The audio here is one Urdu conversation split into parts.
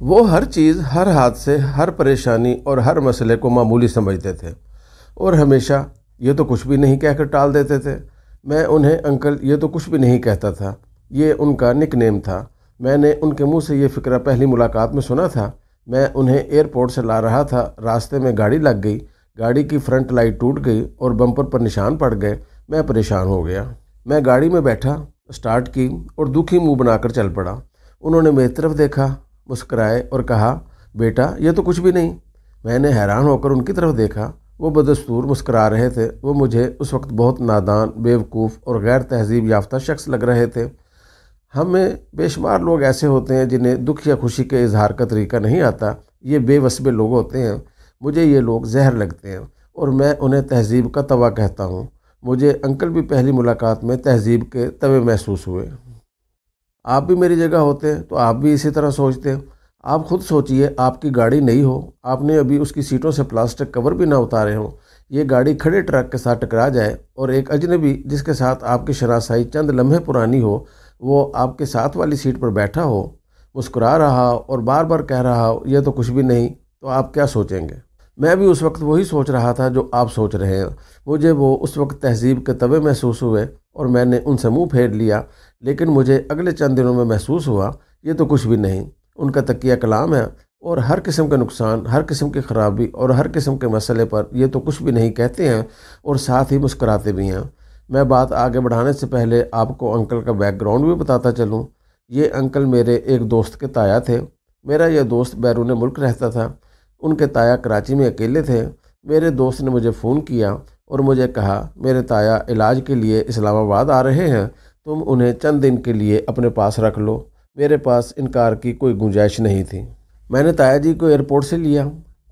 وہ ہر چیز، ہر حادثے، ہر پریشانی اور ہر مسئلے کو معمولی سمجھتے تھے اور ہمیشہ یہ تو کچھ بھی نہیں کہہ کر ٹال دیتے تھے۔ میں انہیں انکل یہ تو کچھ بھی نہیں کہتا تھا، یہ ان کا نک نیم تھا۔ میں نے ان کے منہ سے یہ فقرہ پہلی ملاقات میں سنا تھا۔ میں انہیں ایئرپورٹ سے لا رہا تھا، راستے میں گاڑی لگ گئی، گاڑی کی فرنٹ لائٹ ٹوٹ گئی اور بمپر پر نشان پڑ گئے۔ میں پریشان ہو گیا۔ میں گاڑی میں بیٹھا، سٹارٹ کی اور دکھی منہ بنا کر چل پڑا۔ انہوں نے میری طرف دیکھا، مسکرائے اور کہا، بیٹا یہ تو کچھ بھی نہیں۔ میں نے حیران ہو کر ان کی طرف دیکھا۔ وہ بدستور مسکرا رہے تھے۔ وہ مجھے اس وقت بہت نادان، بیوقوف اور غیر تہذیب یافتہ شخص لگ رہے تھے۔ ہمیں بے شمار لوگ ایسے ہوتے ہیں جنہیں دکھ یا خوشی کے اظہار کا طریقہ نہیں آتا۔ یہ بے وسبے لوگ ہوتے ہیں۔ مجھے یہ لوگ زہر لگتے ہیں اور میں انہیں تہذیب کا توا کہتا ہوں۔ مجھے انکل بھی پہلی ملاقات میں تہذیب کے توے محسوس ہوئے۔ آپ بھی میری جگہ ہوتے تو آپ بھی اسی طرح سوچتے۔ آپ خود سوچئے، آپ کی گاڑی نئی ہو، آپ نے ابھی اس کی سیٹوں سے پلاسٹک کور بھی نہ اتارے ہوں، یہ گاڑی کھڑے ٹرک کے ساتھ ٹکرا جائے اور ایک اجنبی جس کے ساتھ آپ کی شناسائی چند لمحے پرانی ہو، وہ آپ کے ساتھ والی سیٹ پر بیٹھا ہو، مسکرا رہا ہو اور بار بار کہہ رہا ہو یہ تو کچھ بھی نہیں، تو آپ کیا سوچیں گے؟ میں بھی اس وقت وہی سوچ رہا تھا جو آپ سوچ رہے ہیں۔ مجھے وہ اس وقت تہذیب کے توے محسوس ہوئے اور میں نے ان سے منہ پھیر لیا، لیکن مجھے اگلے چند دنوں میں محسوس ہوا یہ تو کچھ بھی نہیں۔ ان کا تکیہ کلام ہے اور ہر قسم کا نقصان، ہر قسم کی خرابی اور ہر قسم کے مسئلے پر یہ تو کچھ بھی نہیں کہتے ہیں اور ساتھ ہی مسکراتے بھی ہیں۔ میں بات آگے بڑھانے سے پہلے آپ کو انکل کا بیک گراؤنڈ بھی بتاتا چلوں۔ یہ انکل میرے ایک دوست کے تایا تھے۔ میرا یہ دوست بیرون ملک رہتا تھا۔ ان کے تایا کراچی میں اکیلے تھے۔ میرے دوست نے مجھے فون کیا اور مجھے کہا، میرے تایا علاج کے لیے اسلام آباد آ رہے ہیں، تم انہیں چند دن کے لیے اپنے پاس رکھ لو۔ میرے پاس انکار کی کوئی گنجائش نہیں تھی۔ میں نے تایا جی کو ایئرپورٹ سے لیا،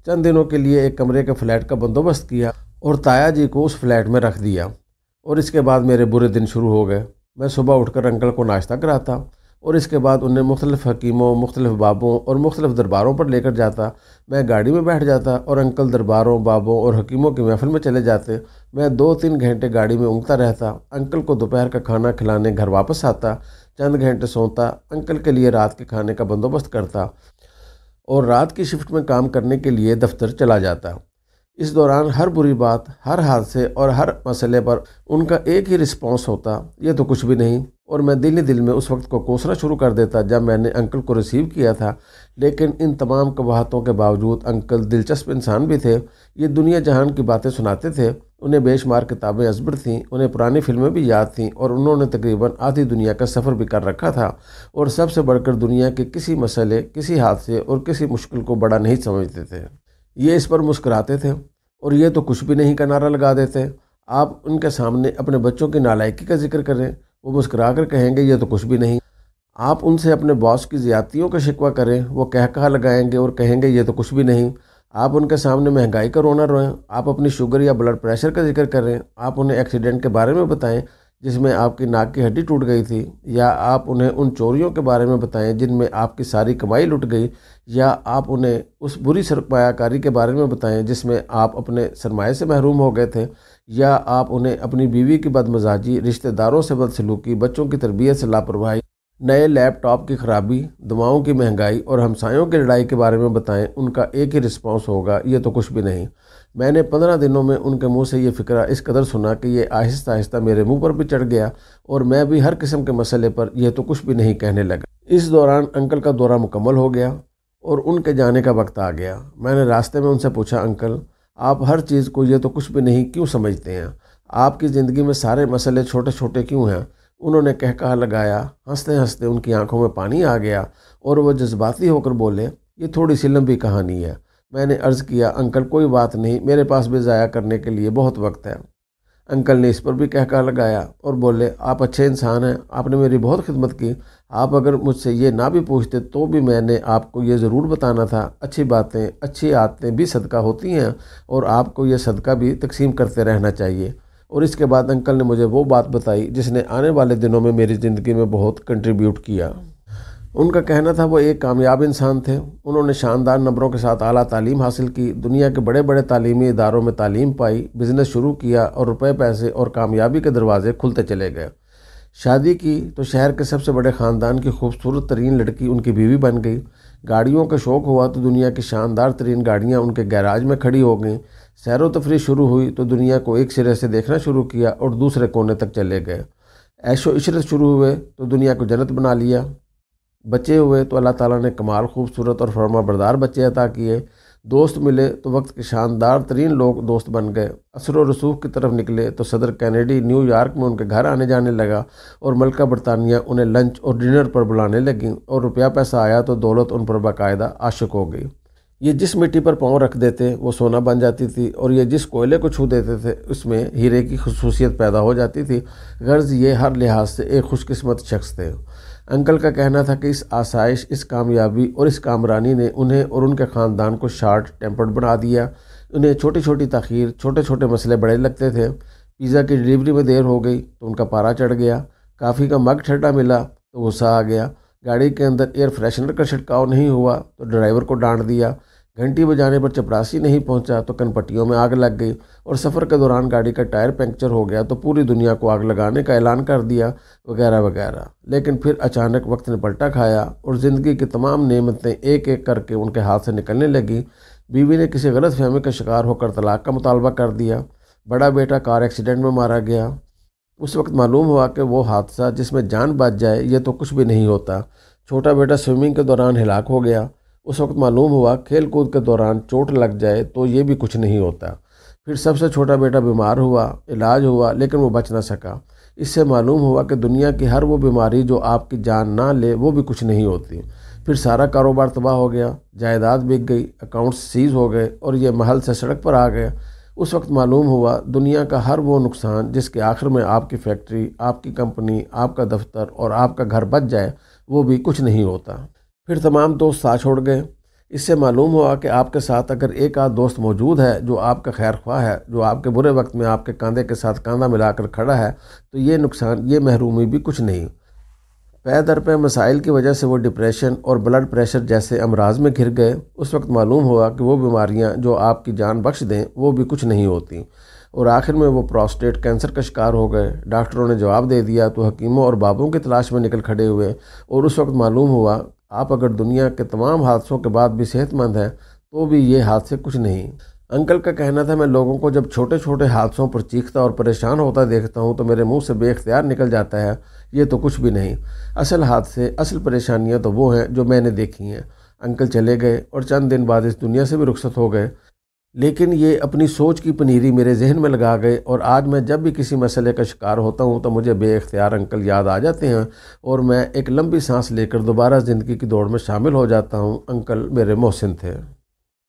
چند دنوں کے لیے ایک کمرے کے فلیٹ کا بندوبست کیا اور تایا جی کو اس فلیٹ میں رکھ دیا، اور اس کے بعد میرے برے دن شروع ہو گئے۔ میں صبح اٹھ کر انکل کو ناشتہ کراتا اور اس کے بعد انہیں مختلف حکیموں، مختلف بابوں اور مختلف درباروں پر لے کر جاتا۔ میں گاڑی میں بیٹھ جاتا اور انکل درباروں، بابوں اور حکیموں کی محفل میں چلے جاتے۔ میں 2-3 گھنٹے گاڑی میں اونگتا رہتا، انکل کو دوپہر کا کھانا کھلانے گھر واپس آتا، چند گھنٹے سوتا، انکل کے لیے رات کے کھانے کا بندوبست کرتا اور رات کی شفٹ میں کام کرنے کے لیے دفتر چلا جاتا۔ اس دوران ہر بری بات، ہر حادثے اور ہر مسئلے پر ان کا ایک ہی رسپانس ہوتا، یہ تو کچھ بھی نہیں، اور میں دل ہی دل میں اس وقت کو کوسنا شروع کر دیتا جب میں نے انکل کو ریسیو کیا تھا۔ لیکن ان تمام قباحتوں کے باوجود انکل دلچسپ انسان بھی تھے۔ یہ دنیا جہان کی باتیں سناتے تھے۔ انہیں بے شمار کتابیں ازبر تھیں، انہیں پرانی فلمیں بھی یاد تھیں اور انہوں نے تقریباً آدھی دنیا کا سفر بھی کر رکھا تھا، اور سب سے بڑھ کر دنیا کے کسی مسئلے، کسی حادثے اور کسی مشکل کو بڑا نہیں سمجھتے تھے۔ یہ اس پر مسکراتے تھے اور یہ تو کچھ بھی نہیں کا نعرہ لگا دیتے۔ آپ ان کے سامنے اپنے بچوں کی نالائکی کا ذکر کریں، وہ مسکرا کر کہیں گے یہ تو کچھ بھی نہیں۔ آپ ان سے اپنے باس کی زیادتیوں کا شکوہ کریں، وہ کہا لگائیں گے اور کہیں گے یہ تو کچھ بھی نہیں۔ آپ ان کے سامنے مہنگائی کا رونا روئیں، آپ اپنی شوگر یا بلڈ پریشر کا ذکر کریں، آپ انہیں ایکسیڈنٹ کے بارے میں بتائیں جس میں آپ کی ناک کی ہڈی ٹوٹ گئی تھی، یا آپ انہیں ان چوریوں کے بارے میں بتائیں جن میں آپ کی ساری کمائی لٹ گئی، یا آپ انہیں اس بری سرمایہ کاری کے بارے میں بتائیں جس میں آپ اپنے سرمایے سے محروم ہو گئے تھے، یا آپ انہیں اپنی بیوی کی بدمزاجی، رشتہ داروں سے بدسلوکی، بچوں کی تربیت سے لاپرواہی، نئے لیپ ٹاپ کی خرابی، دواؤں کی مہنگائی اور ہمسایوں کی لڑائی کے بارے میں بتائیں۔ ان کا ایک ہی رسپانس ہوگا، یہ تو کچھ بھی نہیں۔ میں نے 15 دنوں میں ان کے منہ سے یہ فقرہ اس قدر سنا کہ یہ آہستہ آہستہ میرے منہ پر بھی چڑھ گیا اور میں بھی ہر قسم کے مسئلے پر یہ تو کچھ بھی نہیں کہنے لگا۔ اس دوران انکل کا دورہ مکمل ہو گیا اور ان کے جانے کا وقت آ گیا۔ میں نے راستے میں ان سے پوچھا، انکل آپ ہر چیز کو یہ تو کچھ بھی نہیں کیوں سمجھتے ہیں؟ آپ کی زندگی میں سارے مسئلے چھوٹے چھوٹے کیوں ہیں؟ انہوں نے کہا لگایا، ہنستے ہنستے ان کی آنکھوں میں پانی آ گیا اور وہ جذباتی ہو کر بولے، یہ تھوڑی سی لمبی کہانی ہے۔ میں نے عرض کیا، انکل کوئی بات نہیں، میرے پاس بھی ضائع کرنے کے لیے بہت وقت ہے۔ انکل نے اس پر بھی کہا لگایا اور بولے، آپ اچھے انسان ہیں، آپ نے میری بہت خدمت کی، آپ اگر مجھ سے یہ نہ بھی پوچھتے تو بھی میں نے آپ کو یہ ضرور بتانا تھا، اچھی باتیں، اچھی عادتیں بھی صدقہ ہوتی ہیں اور آپ کو یہ صدقہ بھی تقسیم کرتے رہنا چاہیے۔ اور اس کے بعد انکل نے مجھے وہ بات بتائی جس نے آنے والے دنوں میں میری زندگی میں بہت کنٹریبیوٹ کیا۔ ان کا کہنا تھا وہ ایک کامیاب انسان تھے۔ انہوں نے شاندار نمبروں کے ساتھ اعلیٰ تعلیم حاصل کی، دنیا کے بڑے بڑے تعلیمی اداروں میں تعلیم پائی، بزنس شروع کیا اور روپے پیسے اور کامیابی کے دروازے کھلتے چلے گئے۔ شادی کی تو شہر کے سب سے بڑے خاندان کی خوبصورت ترین لڑکی ان کی بیوی بن گئی۔ گاڑیوں کا شوق ہوا تو دنیا کی شاندار ترین گاڑیاں ان کے گیراج میں کھڑی ہو گئیں۔ سیر و تفریح شروع ہوئی تو دنیا کو ایک سرے سے دیکھنا شروع کیا اور دوسرے کونے تک چلے گئے۔ عیش و عشرت شروع ہوئے تو دنیا کو جنت بنا لیا۔ بچے ہوئے تو اللہ تعالیٰ نے کمال خوبصورت اور فرما بردار بچے عطا کیے۔ دوست ملے تو وقت کے شاندار ترین لوگ دوست بن گئے۔ اثر و رسوخ کی طرف نکلے تو صدر کینیڈی نیو یارک میں ان کے گھر آنے جانے لگا اور ملکہ برطانیہ انہیں لنچ اور ڈنر پر بلانے لگیں، اور روپیہ پیسہ آیا تو دولت ان پر باقاعدہ عاشق ہو گئی۔ یہ جس مٹی پر پاؤں رکھ دیتے وہ سونا بن جاتی تھی، اور یہ جس کوئلے کو چھو دیتے تھے اس میں ہیرے کی خصوصیت پیدا ہو جاتی تھی۔ غرض یہ ہر لحاظ سے ایک خوش قسمت شخص تھے۔ انکل کا کہنا تھا کہ اس آسائش، اس کامیابی اور اس کامرانی نے انہیں اور ان کے خاندان کو شارٹ ٹیمپرڈ بنا دیا۔ انہیں چھوٹی چھوٹی تاخیر، چھوٹے چھوٹے مسئلے بڑے لگتے تھے۔ پیزا کی ڈلیوری میں دیر ہو گئی تو ان کا پارا چڑھ گیا، کافی کا مگ ٹھنڈا ملا تو غصہ آ گیا، گاڑی کے اندر ایئر فریشنر کا چھڑکاؤ نہیں ہوا تو ڈرائیور کو ڈانٹ دیا، گھنٹی بجانے پر چپراسی نہیں پہنچا تو کن پٹیوں میں آگ لگ گئی، اور سفر کے دوران گاڑی کا ٹائر پنکچر ہو گیا تو پوری دنیا کو آگ لگانے کا اعلان کر دیا، وغیرہ وغیرہ۔ لیکن پھر اچانک وقت نے پلٹا کھایا اور زندگی کی تمام نعمتیں ایک ایک کر کے ان کے ہاتھ سے نکلنے لگیں۔ بیوی نے کسی غلط فہمی کا شکار ہو کر طلاق کا مطالبہ کر دیا، بڑا بیٹا کار ایکسیڈنٹ میں مارا گیا۔ اس وقت معلوم ہوا کہ وہ حادثہ جس میں جان بچ جائے یہ تو کچھ بھی نہیں ہوتا۔ چھوٹا بیٹا سوئمنگ کے دوران ہلاک ہو گیا۔ اس وقت معلوم ہوا کھیل کود کے دوران چوٹ لگ جائے تو یہ بھی کچھ نہیں ہوتا۔ پھر سب سے چھوٹا بیٹا بیمار ہوا، علاج ہوا لیکن وہ بچ نہ سکا۔ اس سے معلوم ہوا کہ دنیا کی ہر وہ بیماری جو آپ کی جان نہ لے وہ بھی کچھ نہیں ہوتی۔ پھر سارا کاروبار تباہ ہو گیا، جائیداد بک گئی، اکاؤنٹس سیز ہو گئے اور یہ محل سے سڑک پر آ گئے۔ اس وقت معلوم ہوا دنیا کا ہر وہ نقصان جس کے آخر میں آپ کی فیکٹری، آپ کی کمپنی، آپ کا دفتر اور آپ کا گھر بچ جائے وہ بھی کچھ نہیں ہوتا۔ پھر تمام دوست ساتھ چھوڑ گئے۔ اس سے معلوم ہوا کہ آپ کے ساتھ اگر ایک آدھ دوست موجود ہے جو آپ کا خیر خواہ ہے، جو آپ کے برے وقت میں آپ کے کاندھے کے ساتھ کاندھا ملا کر کھڑا ہے، تو یہ نقصان، یہ محرومی بھی کچھ نہیں۔ پے در پہ مسائل کی وجہ سے وہ ڈپریشن اور بلڈ پریشر جیسے امراض میں گھر گئے۔ اس وقت معلوم ہوا کہ وہ بیماریاں جو آپ کی جان بخش دیں وہ بھی کچھ نہیں ہوتی، اور آخر میں وہ پروسٹیٹ کینسر کا شکار ہو گئے۔ ڈاکٹروں نے جواب دے دیا تو حکیموں اور بابوں کی تلاش میں نکل کھڑے ہوئے، اور اس وقت معلوم ہوا آپ اگر دنیا کے تمام حادثوں کے بعد بھی صحت مند ہیں تو بھی یہ حادثے کچھ نہیں۔ انکل کا کہنا تھا میں لوگوں کو جب چھوٹے چھوٹے حادثوں پر چیختا اور پریشان ہوتا دیکھتا ہوں تو میرے منہ سے بے اختیار نکل جاتا ہے یہ تو کچھ بھی نہیں، اصل حادثے، اصل پریشانیاں تو وہ ہیں جو میں نے دیکھی ہیں۔ انکل چلے گئے اور چند دن بعد اس دنیا سے بھی رخصت ہو گئے، لیکن یہ اپنی سوچ کی پنیری میرے ذہن میں لگا گئے، اور آج میں جب بھی کسی مسئلے کا شکار ہوتا ہوں تو مجھے بے اختیار انکل یاد آ جاتے ہیں، اور میں ایک لمبی سانس لے کر دوبارہ زندگی کی دوڑ میں شامل ہو جاتا ہوں۔ انکل میرے محسن تھے۔